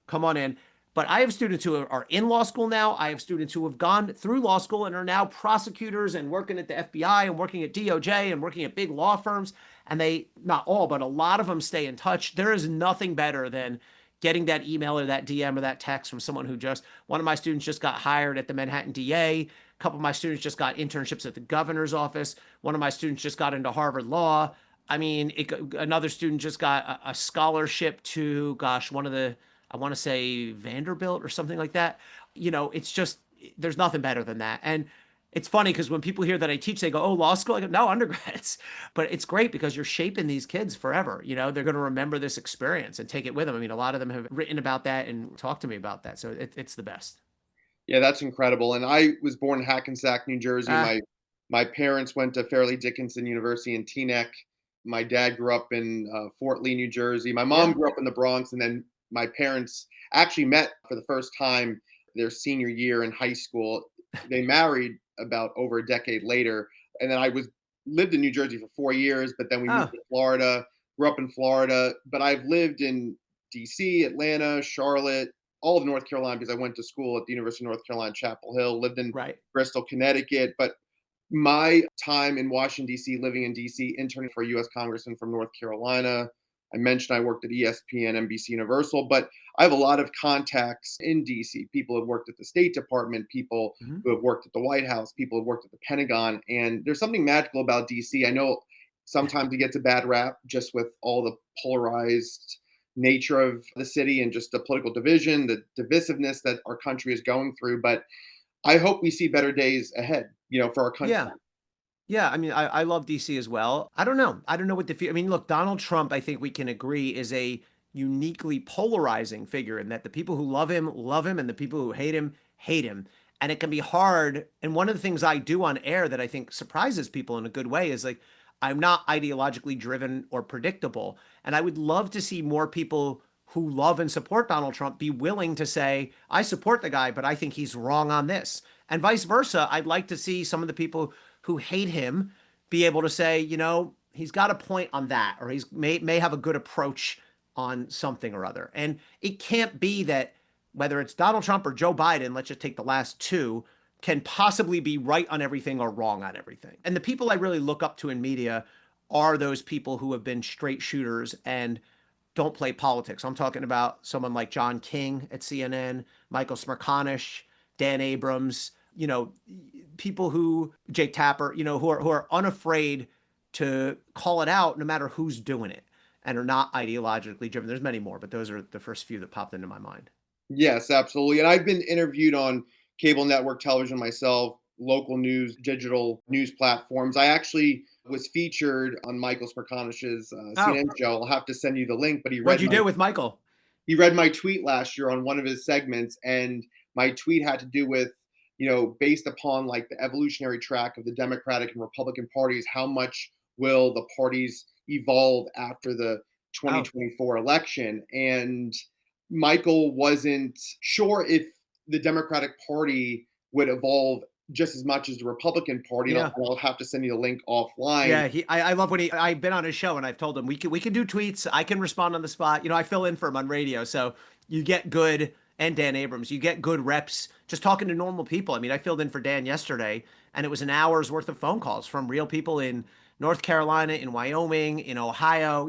Come on in. But I have students who are in law school now. I have students who have gone through law school and are now prosecutors and working at the FBI and working at DOJ and working at big law firms. And they, not all, but a lot of them stay in touch. There is nothing better than getting that email or that DM or that text from someone who one of my students just got hired at the Manhattan DA. A couple of my students just got internships at the governor's office. One of my students just got into Harvard Law. I mean, another student just got a scholarship to, gosh, I want to say Vanderbilt or something like that. It's just, there's nothing better than that. And it's funny because when people hear that I teach, they go, oh, law school? I go, no, undergrads. But it's great because you're shaping these kids forever. They're going to remember this experience and take it with them. I mean, a lot of them have written about that and talked to me about that. So it's the best. yeah, that's incredible. And I was born in Hackensack, New Jersey. Ah, My parents went to Fairleigh Dickinson University in Teaneck. My dad grew up in Fort Lee, New Jersey. My mom yeah. grew up in the Bronx, and then my parents actually met for the first time their senior year in high school. They married about over a decade later, and then I was lived in New Jersey for 4 years, but then we moved Oh, to Florida. Grew up in Florida, but I've lived in D.C., Atlanta, Charlotte, all of North Carolina because I went to school at the University of North Carolina, Chapel Hill. Lived in right. Bristol, Connecticut, but my time in Washington, D.C., living in D.C., interning for a U.S. Congressman from North Carolina. I mentioned I worked at ESPN, NBC Universal, but I have a lot of contacts in D.C. People have worked at the State Department, people Mhm. who have worked at the White House, people have worked at the Pentagon, and there's something magical about D.C. I know sometimes it gets a bad rap just with all the polarized nature of the city and just the political division, the divisiveness that our country is going through, but I hope we see better days ahead, for our country. Yeah. Yeah, I mean, I love DC as well. I don't know. I don't know what the I mean, look, Donald Trump, I think we can agree, is a uniquely polarizing figure in that the people who love him, and the people who hate him, hate him. And it can be hard. And one of the things I do on air that I think surprises people in a good way is like, I'm not ideologically driven or predictable. And I would love to see more people who love and support Donald Trump be willing to say, I support the guy, but I think he's wrong on this. And vice versa. I'd like to see some of the people who hate him be able to say, he's got a point on that, or he's may have a good approach on something or other. And it can't be that whether it's Donald Trump or Joe Biden, let's just take the last two, can possibly be right on everything or wrong on everything. And the people I really look up to in media are those people who have been straight shooters and don't play politics. I'm talking about someone like John King at CNN, Michael Smerconish, Dan Abrams, people who Jake Tapper, who are unafraid to call it out no matter who's doing it and are not ideologically driven. There's many more, but those are the first few that popped into my mind. Yes, absolutely. And I've been interviewed on cable network television myself, local news, digital news platforms. I actually was featured on Michael Smerconish's Oh, CNN show. I'll have to send you the link, but what'd you do with Michael? he read my tweet last year on one of his segments, and my tweet had to do with, based upon like the evolutionary track of the Democratic and Republican parties, how much will the parties evolve after the Oh, 2024 election? And Michael wasn't sure if the Democratic Party would evolve just as much as the Republican Party. And yeah. I'll have to send you the link offline. Yeah, I love when I've been on his show and I've told him we can do tweets. I can respond on the spot. I fill in for him on radio. So you get good, and Dan Abrams, you get good reps just talking to normal people. I mean, I filled in for Dan yesterday and it was an hour's worth of phone calls from real people in North Carolina, in Wyoming, in Ohio.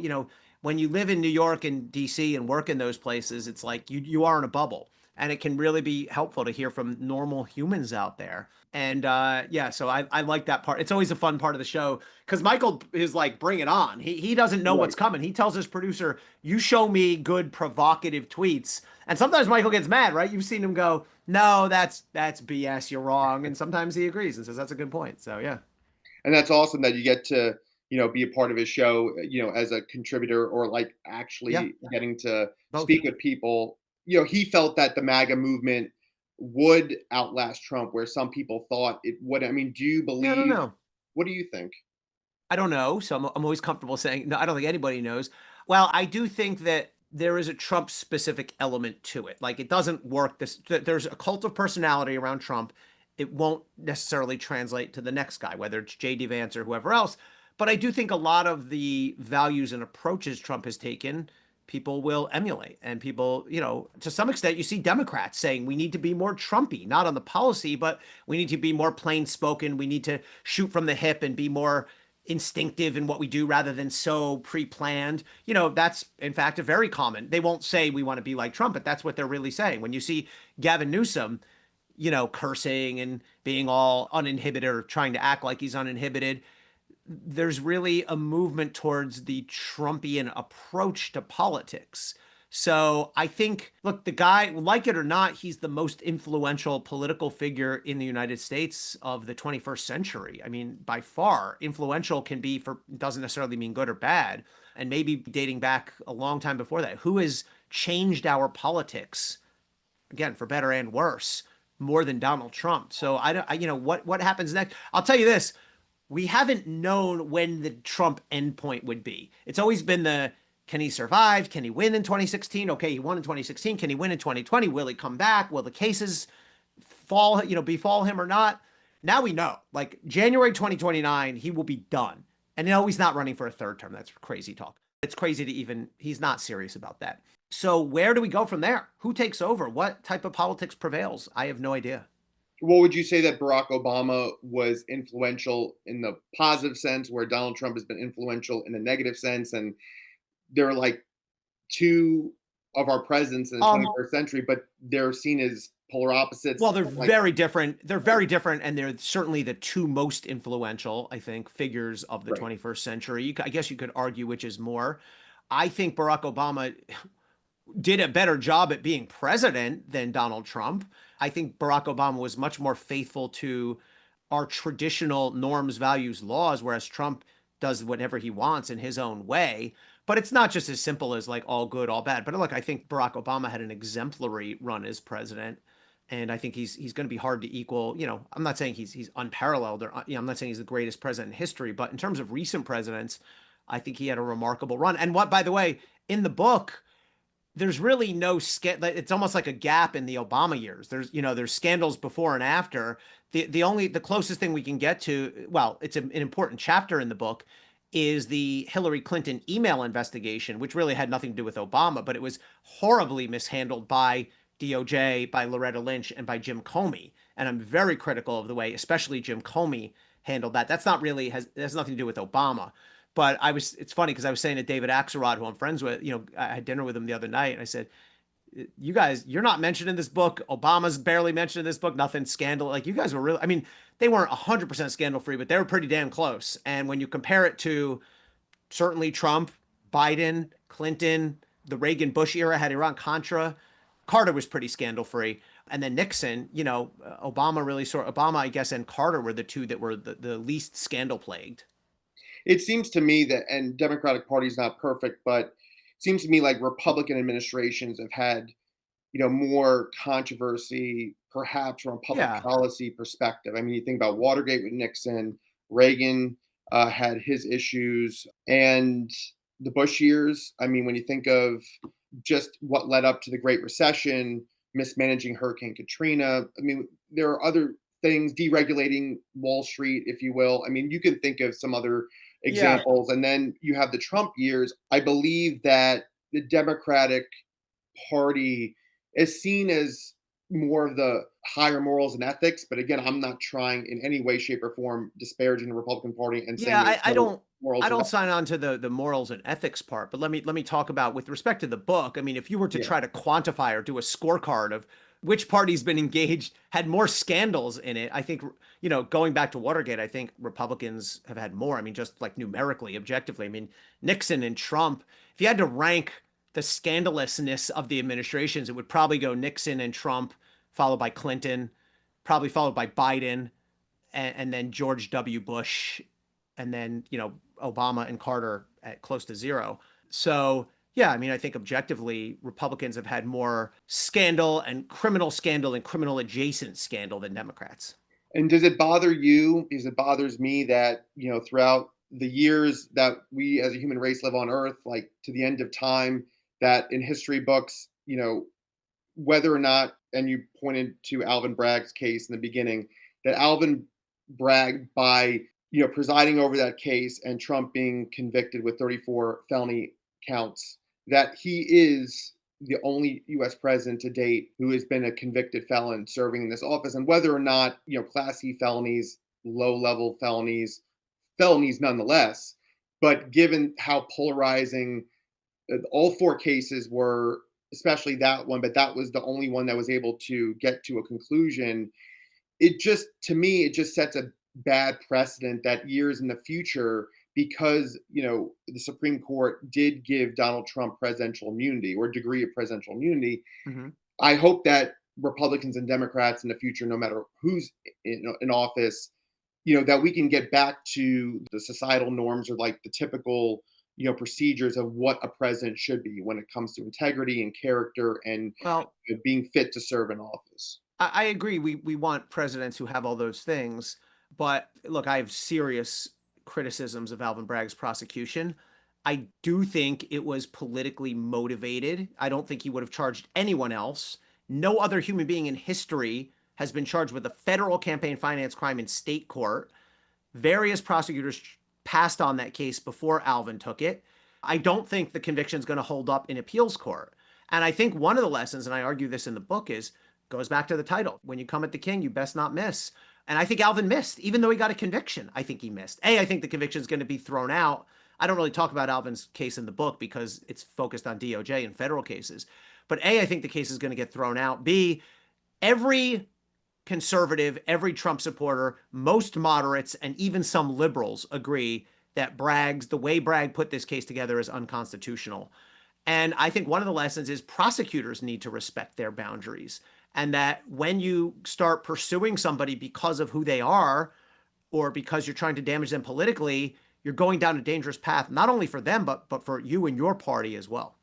When you live in New York and DC and work in those places, it's like you are in a bubble. And it can really be helpful to hear from normal humans out there. And yeah, so I like that part. It's always a fun part of the show because Michael is like, bring it on. He doesn't know Right. what's coming. He tells his producer, you show me good provocative tweets. And sometimes Michael gets mad, right? You've seen him go, no, that's BS. You're wrong. And sometimes he agrees and says that's a good point. So yeah. And that's awesome that you get to be a part of his show, as a contributor or like Yeah. actually getting to Both. speak with people. He felt that the MAGA movement would outlast Trump, where some people thought it would. I mean, do you Yeah, I don't believe? know. What do you think? I don't know. So I'm always comfortable saying, no, I don't think anybody knows. Well, I do think that there is a Trump specific element to it. Like it doesn't work. There's a cult of personality around Trump. It won't necessarily translate to the next guy, whether it's J.D. Vance or whoever else. But I do think a lot of the values and approaches Trump has taken, people will emulate. And people, to some extent, you see Democrats saying we need to be more Trumpy, not on the policy, but we need to be more plain spoken. We need to shoot from the hip and be more instinctive in what we do rather than so pre-planned. That's in fact a very common. They won't say we want to be like Trump, but that's what they're really saying. When you see Gavin Newsom, cursing and being all uninhibited or trying to act like he's uninhibited, there's really a movement towards the Trumpian approach to politics. So I think, look, the guy, like it or not, he's the most influential political figure in the United States of the 21st century. I mean, by far, influential can be for, doesn't necessarily mean good or bad. And maybe dating back a long time before that, who has changed our politics, again, for better and worse, more than Donald Trump. So I don't, what happens next? I'll tell you this: we haven't known when the Trump endpoint would be. It's always been can he survive? Can he win in 2016? Okay, he won in 2016. Can he win in 2020? Will he come back? Will the cases befall him or not? Now we know. Like January 2029, he will be done. And no, he's not running for a third term. That's crazy talk. It's crazy to even, he's not serious about that. So where do we go from there? Who takes over? What type of politics prevails? I have no idea. Well, would you say that Barack Obama was influential in the positive sense, where Donald Trump has been influential in the negative sense, and they're like two of our presidents in the Um, 21st century, but they're seen as polar opposites? Well, they're Like, very different. They're very different, and they're certainly the two most influential, I think, figures of the right. 21st century. I guess you could argue which is more. I think Barack Obama did a better job at being president than Donald Trump. I think Barack Obama was much more faithful to our traditional norms, values, laws, whereas Trump does whatever he wants in his own way. But it's not just as simple as like all good, all bad. But look, I think Barack Obama had an exemplary run as president. And I think he's going to be hard to equal. I'm not saying he's unparalleled, or I'm not saying he's the greatest president in history, but in terms of recent presidents, I think he had a remarkable run. And what, by the way, in the book, there's really no it's almost like a gap in the Obama years. There's scandals before and after. The closest thing we can get to, well, it's an important chapter in the book, is the Hillary Clinton email investigation, which really had nothing to do with Obama, but it was horribly mishandled by DOJ, by Loretta Lynch, and by Jim Comey. And I'm very critical of the way, especially Jim Comey handled that. That's not really has nothing to do with Obama. But it's funny because I was saying to David Axelrod, who I'm friends with, I had dinner with him the other night, and I said, you guys, you're not mentioned in this book. Obama's barely mentioned in this book. Nothing scandal. Like you guys were really, I mean, they weren't 100% scandal free, but they were pretty damn close. And when you compare it to certainly Trump, Biden, Clinton, the Reagan Bush era had Iran Contra, Carter was pretty scandal free. And then Nixon, Obama, I guess, and Carter were the two that were the least scandal plagued. It seems to me that, and Democratic Party is not perfect, but it seems to me like Republican administrations have had, more controversy, perhaps from a public Yeah. policy perspective. I mean, you think about Watergate with Nixon, Reagan had his issues, and the Bush years. I mean, when you think of just what led up to the Great Recession, mismanaging Hurricane Katrina, I mean, there are other things, deregulating Wall Street, if you will. I mean, you can think of some other Yeah. examples. And then you have the Trump years. I believe that the Democratic Party is seen as more of the higher morals and ethics. But again, I'm not trying in any way, shape, or form disparaging the Republican Party and saying Yeah, there's I no don't morals I or don't sign on to the morals and ethics part, but let me talk about with respect to the book. I mean, if you were to yeah. try to quantify or do a scorecard of which party's been engaged, had more scandals in it, I think, going back to Watergate, I think Republicans have had more. I mean, just like numerically, objectively. I mean, Nixon and Trump, if you had to rank the scandalousness of the administrations, it would probably go Nixon and Trump, followed by Clinton, probably followed by Biden, and then George W. Bush, and then Obama and Carter at close to zero. So Yeah, I mean, I think objectively, Republicans have had more scandal and criminal adjacent scandal than Democrats. And does it bother you? Because it bothers me that, throughout the years that we as a human race live on Earth, like to the end of time, that in history books, whether or not, and you pointed to Alvin Bragg's case in the beginning, that Alvin Bragg, by presiding over that case and Trump being convicted with 34 felony counts, that he is the only U.S. president to date who has been a convicted felon serving in this office. And whether or not, Class C felonies, low level felonies, felonies nonetheless, but given how polarizing all four cases were, especially that one, but that was the only one that was able to get to a conclusion. It just, to me, it just sets a bad precedent that years in the future, because the Supreme Court did give Donald Trump presidential immunity or degree of presidential immunity. Mm-hmm. I hope that Republicans and Democrats in the future, no matter who's in office, that we can get back to the societal norms, or like the typical procedures of what a president should be when it comes to integrity and character and Well, being fit to serve in office. I agree. We want presidents who have all those things. But look, I have serious criticisms of Alvin Bragg's prosecution. I do think it was politically motivated. I don't think he would have charged anyone else. No other human being in history has been charged with a federal campaign finance crime in state court. Various prosecutors passed on that case before Alvin took it. I don't think the conviction is going to hold up in appeals court. And I think one of the lessons, and I argue this in the book, is goes back to the title. When you come at the king, you best not miss. And I think Alvin missed, even though he got a conviction. I think he missed. I think the conviction is going to be thrown out. I don't really talk about Alvin's case in the book because it's focused on DOJ and federal cases. But I think the case is going to get thrown out. B, every conservative, every Trump supporter, most moderates, and even some liberals agree that the way Bragg put this case together is unconstitutional. And I think one of the lessons is prosecutors need to respect their boundaries. And that when you start pursuing somebody because of who they are, or because you're trying to damage them politically, you're going down a dangerous path, not only for them, but for you and your party as well.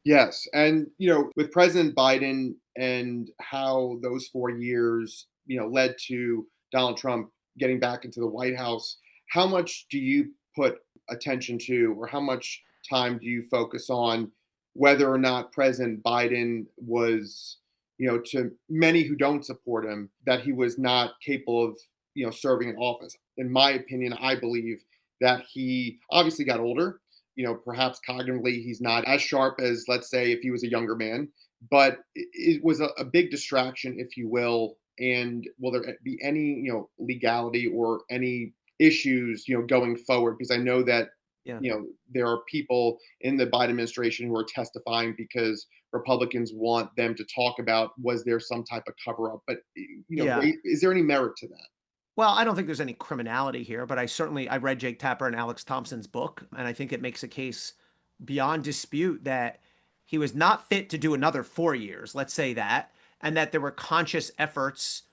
Yes. And, with President Biden and how those 4 years, led to Donald Trump getting back into the White House, how much do you put attention to, or how much time do you focus on whether or not President Biden was, to many who don't support him, that he was not capable of, serving in office? In my opinion, I believe that he obviously got older. Perhaps cognitively, he's not as sharp as, let's say, if he was a younger man, but it was a big distraction, if you will. And will there be any, legality or any issues, going forward? Because I know that, Yeah. there are people in the Biden administration who are testifying because Republicans want them to talk about, was there some type of cover up? But, Yeah. is there any merit to that? Well, I don't think there's any criminality here, but I read Jake Tapper and Alex Thompson's book, and I think it makes a case beyond dispute that he was not fit to do another 4 years, let's say that, and that there were conscious efforts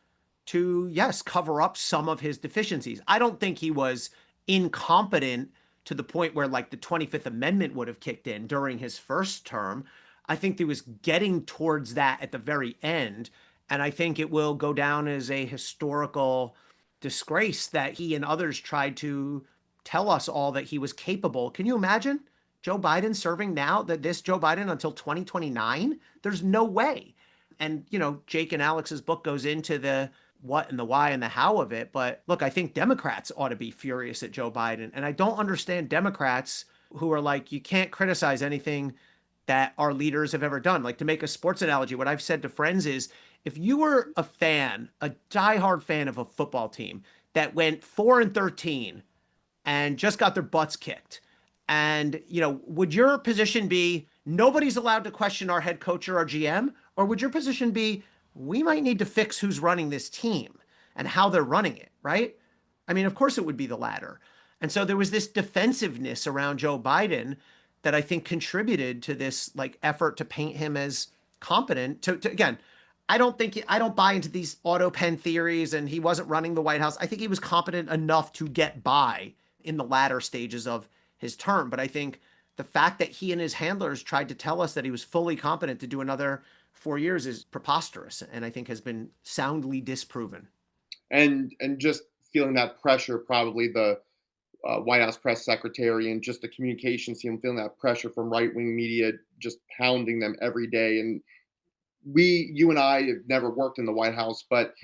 to, yes, cover up some of his deficiencies. I don't think he was incompetent to the point where like the 25th Amendment would have kicked in during his first term. I think he was getting towards that at the very end, and I think it will go down as a historical disgrace that he and others tried to tell us all that he was capable. Can you imagine Joe Biden serving now, that this Joe Biden until 2029? There's no way. And, Jake and Alex's book goes into the what and the why and the how of it. But look, I think Democrats ought to be furious at Joe Biden. And I don't understand Democrats who are like, you can't criticize anything that our leaders have ever done. Like, to make a sports analogy, what I've said to friends is, if you were a fan, a diehard fan of a football team that went 4-13 and just got their butts kicked, and, would your position be nobody's allowed to question our head coach or our GM? Or would your position be we might need to fix who's running this team and how they're running it, right? I mean, of course it would be the latter. And so there was this defensiveness around Joe Biden that I think contributed to this like effort to paint him as competent to again, I don't buy into these auto pen theories and he wasn't running the White House. I think he was competent enough to get by in the latter stages of his term. But I think the fact that he and his handlers tried to tell us that he was fully competent to do another 4 years is preposterous, and I think has been soundly disproven. And just feeling that pressure, probably the White House press secretary and just the communications team feeling that pressure from right wing media, just pounding them every day. And you and I have never worked in the White House, but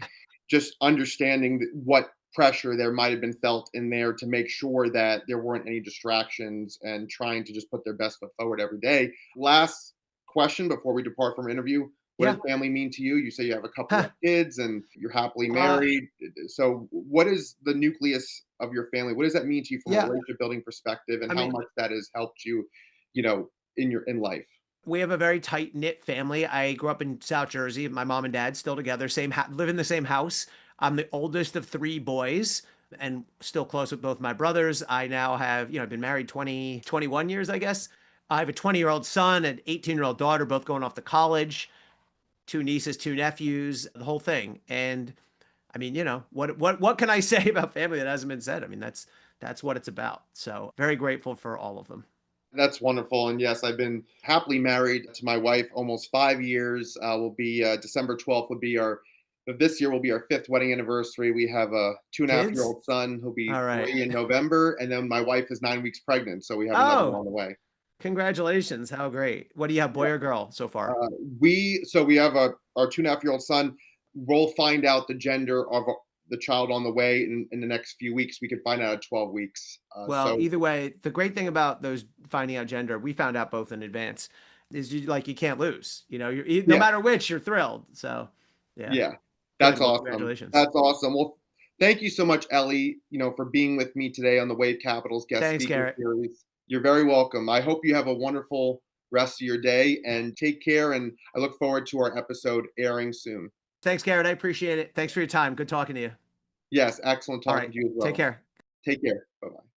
just understanding what pressure there might have been felt in there to make sure that there weren't any distractions and trying to just put their best foot forward every day. Last question before we depart from our interview. What Yeah. does family mean to you? You say you have a couple of Huh. kids and you're happily Uh, married. So, what is the nucleus of your family? What does that mean to you from a yeah. relationship building perspective, and I how mean, much that has helped you, in life? we have a very tight knit family. I grew up in South Jersey. My mom and dad still together, live in the same house. I'm the oldest of three boys and still close with both my brothers. I now have, I've been married 21 years, I guess. I have a 20-year-old son, an 18-year-old daughter, both going off to college, two nieces, two nephews, the whole thing. And I mean, what can I say about family that hasn't been said? I mean, that's what it's about. So very grateful for all of them. That's wonderful. And yes, I've been happily married to my wife almost 5 years. Will be December 12th would be this year will be our fifth wedding anniversary. We have a 2.5 year Kids? old son who'll be All right. 3 in November. And then my wife is 9 weeks pregnant. So we have another one Oh, on the way. congratulations. How great. What do you have, boy or girl so far? We have our 2.5 year old son. We'll find out the gender of the child on the way in the next few weeks. We can find out at 12 weeks. Well, either way, the great thing about those finding out gender, we found out both in advance, is you can't lose. No Yeah, matter which, you're thrilled. So, yeah, yeah, good. that's Well, awesome. congratulations. That's awesome. Well, thank you so much, Elie, for being with me today on the Wave Capital's guest Thanks, speaker Garrett. series. You're very welcome. I hope you have a wonderful rest of your day and take care. And I look forward to our episode airing soon. Thanks, Garrett. I appreciate it. Thanks for your time. Good talking to you. Yes, excellent All talking right. to you as Take well. care. Take care. Bye bye.